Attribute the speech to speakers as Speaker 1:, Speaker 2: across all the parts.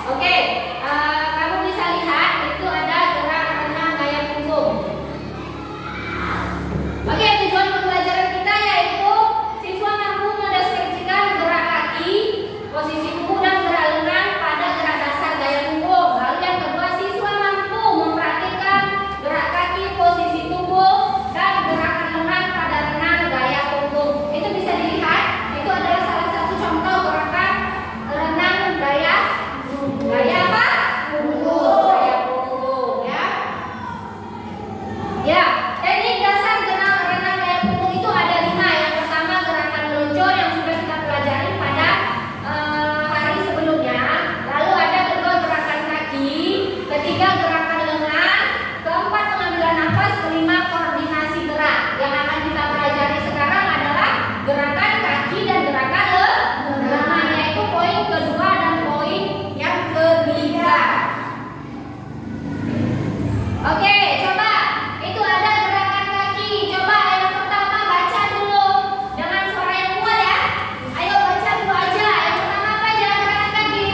Speaker 1: Oke, kamu bisa lihat itu ada gerak renang gaya punggung. Oke, tujuan pembelajaran kita yaitu siswa mampu mendeskripsikan gerak kaki, posisi tubuh dan gerak lengan pada gerak dasar gaya punggung. Lalu yang kedua, siswa mampu memperhatikan gerak kaki, posisi tubuh dan gerakan lengan pada renang gaya punggung. Itu bisa dilihat, itu adalah salah satu contoh gerakan renang gaya apa? Punggung, gaya punggung ya. Ya, teknik dasar renang gaya punggung itu ada 5. Yang pertama gerakan meluncur yang sudah kita pelajari pada hari sebelumnya. Lalu ada kedua gerakan kaki, ketiga gerakan lengan, keempat pengambilan nafas, kelima koordinasi gerak. Yang akan kita pelajari sekarang adalah gerakan kaki dan gerakan lengan, yaitu poin kedua dan poin yang ketiga. Oke, coba. Itu ada gerakan kaki. Coba yang pertama baca dulu dengan suara yang kuat ya. Ayo baca dulu aja. Yang pertama apa aja gerakan kaki?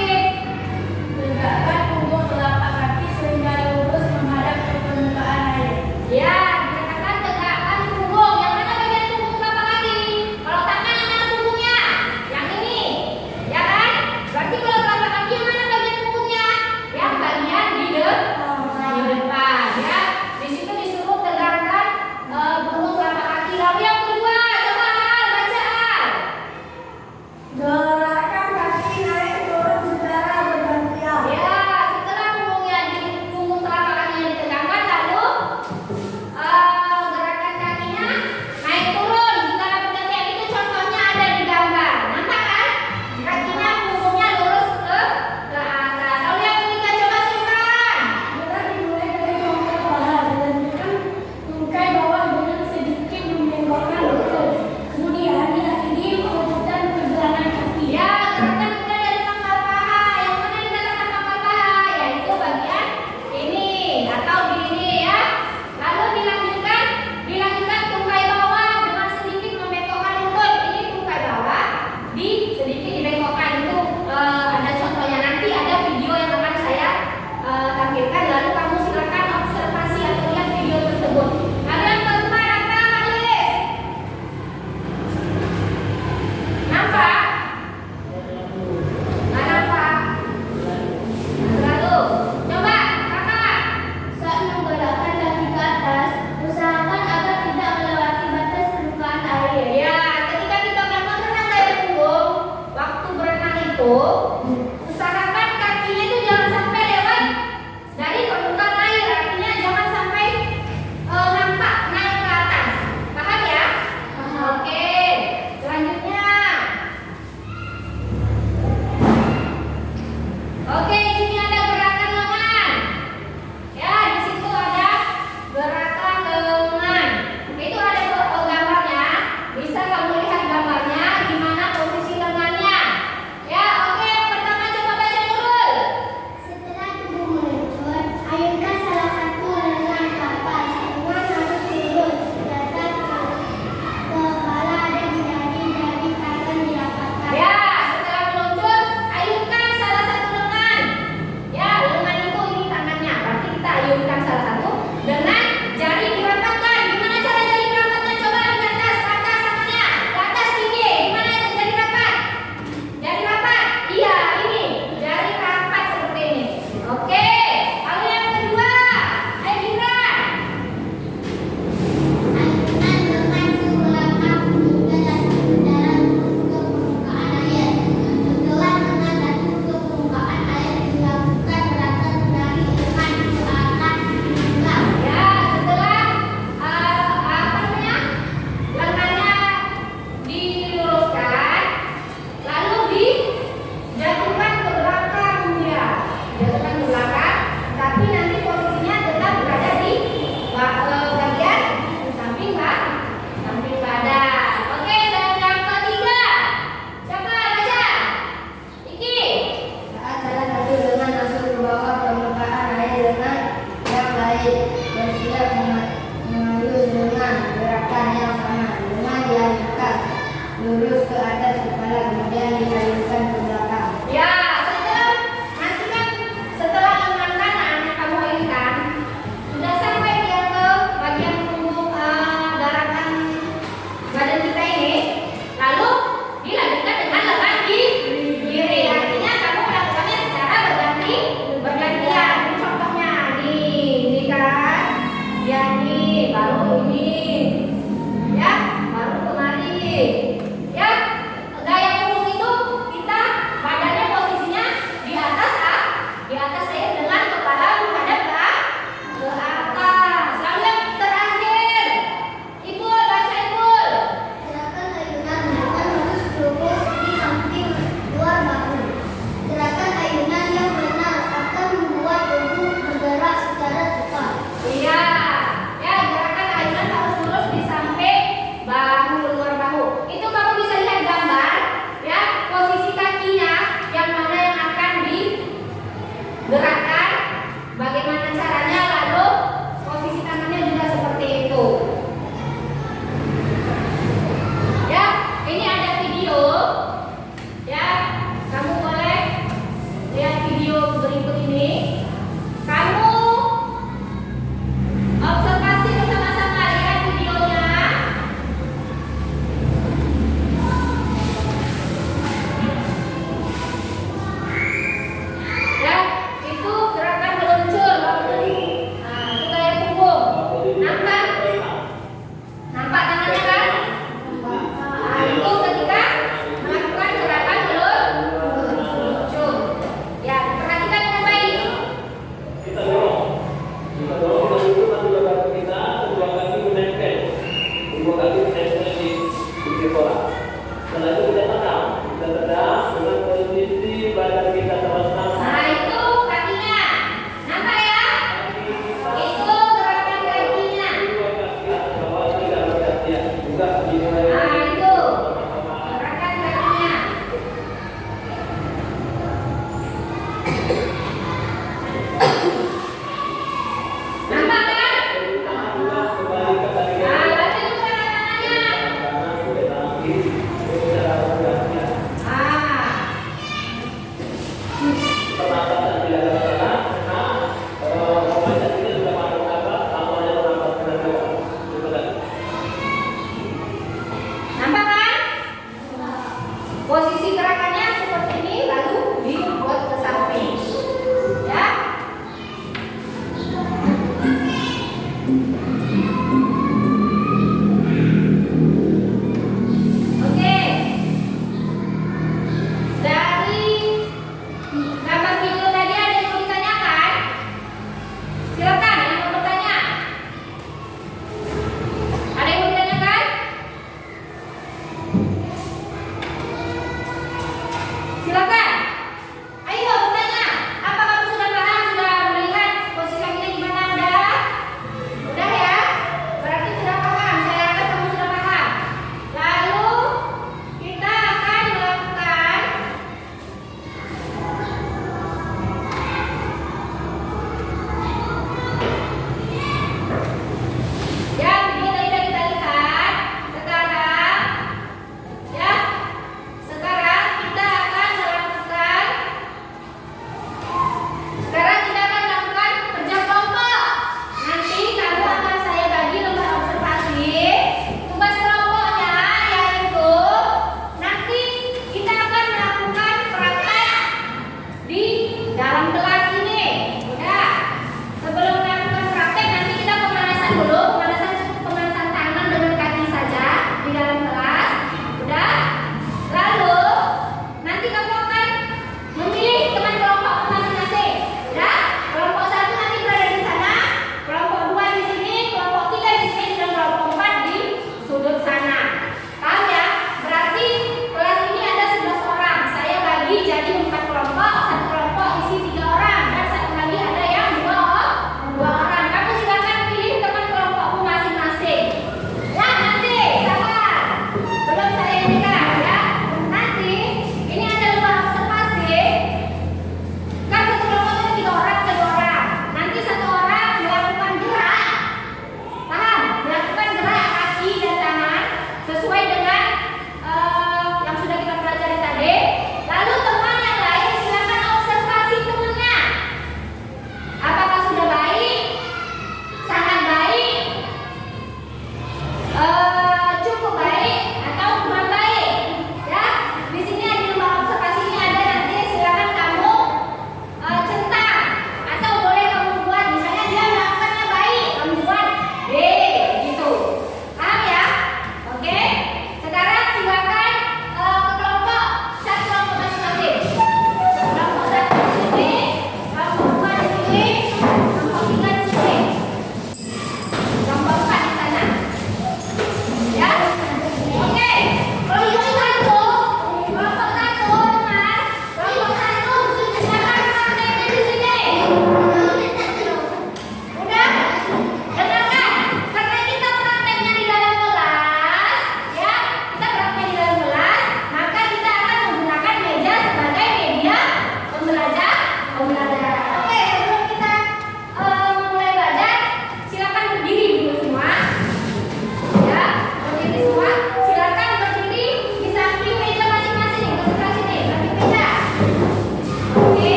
Speaker 2: Tegakkan punggung telapak kaki sehingga lurus menghadap ke permukaan air.
Speaker 1: Ya, dikatakan tegakkan punggung. Yang mana bagian punggung telapak kaki? Kalau tangan yang mana punggungnya? Yang ini, ya kan? Berarti kalau telapak kaki yang mana bagian punggungnya? Yang bagian di depan, ya. Di situ disuruh tegakkan punggung telapak kaki. Lalu yang kedua, coba Al, baca Al.
Speaker 2: Gerakan kaki naik turun secara bergantian.
Speaker 1: Ya, setelah punggung telapak kakinya ditegakkan, lalu gerakan kakinya naik turun secara bergantian. Itu contohnya ada di gambar. Nampak kan? Kakinya punggungnya lurus ke atas. Lalu yang ketiga, coba Sultan.
Speaker 2: Gerak dimulai dari bongkar paha, dilanjutkan tungkai bawah dengan sedikit membengkokkan lutut. Kemudian diakhiri mewujudkan perjalanan kaki.
Speaker 1: Ya, gerakan mulai dari pangkal paha. Yang mana dikatakan pangkal paha? Yaitu bagian ini atau di ini ya. Lalu dilanjutkan tungkai bawah dengan sedikit membengkokkan lutut. Ini tungkai bawah sedikit dibengkokkan. Itu ada contohnya, nanti ada video yang akan saya tampilkan. Lalu kamu silakan observasi atau lihat video tersebut. Lalu yang keempat apa, Malis? Nampak? Nggak nampak. Lalu, coba kakak.
Speaker 2: Saat menggerakkan kaki ke atas, usahakan agar tidak melewati batas permukaan air.
Speaker 1: Ya, ketika kita melakukan renang gaya punggung, waktu berenang itu usahakan kakinya itu jangan sampai lewat dari permukaan air. Artinya jangan sampai nampak naik ke atas. Paham ya? Oke, selanjutnya. Oke, di sini ada gerakan lengan. Ya, di situ ada gerakan lengan. Itu ada gambarnya. Bisa kamu lihat gambarnya di mana posisi lengannya. Ya, oke, yang pertama